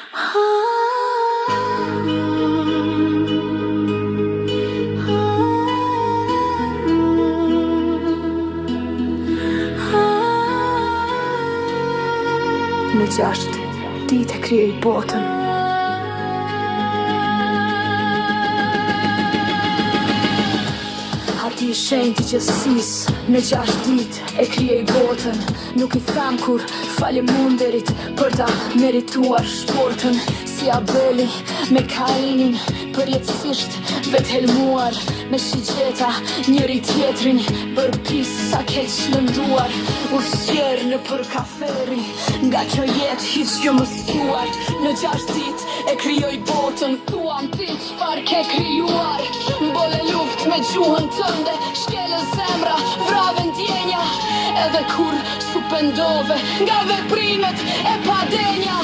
Në 6 ditë krijoj botën. Hati i shenjtë i gjithësisë, në 6 ditë e krijoj botën. Nuk i tham kur faleminderit për ta merituar shportën. Si Abeli me Kainin, përjetësisht vetë helmuar. Me shigjeta njëri tjetrin, bër pis sa keq lënduar. Ushqer në për kaferi, nga kjo jetë hiq jo mësuar. Në 6 ditë e krijoj botën, thuam ti çfarë ke krijuar. Mbole luft me gjuhën tënde, shkelën zemra, vrave ndjenja. Edhe kur supendove nga veprimet e padenja.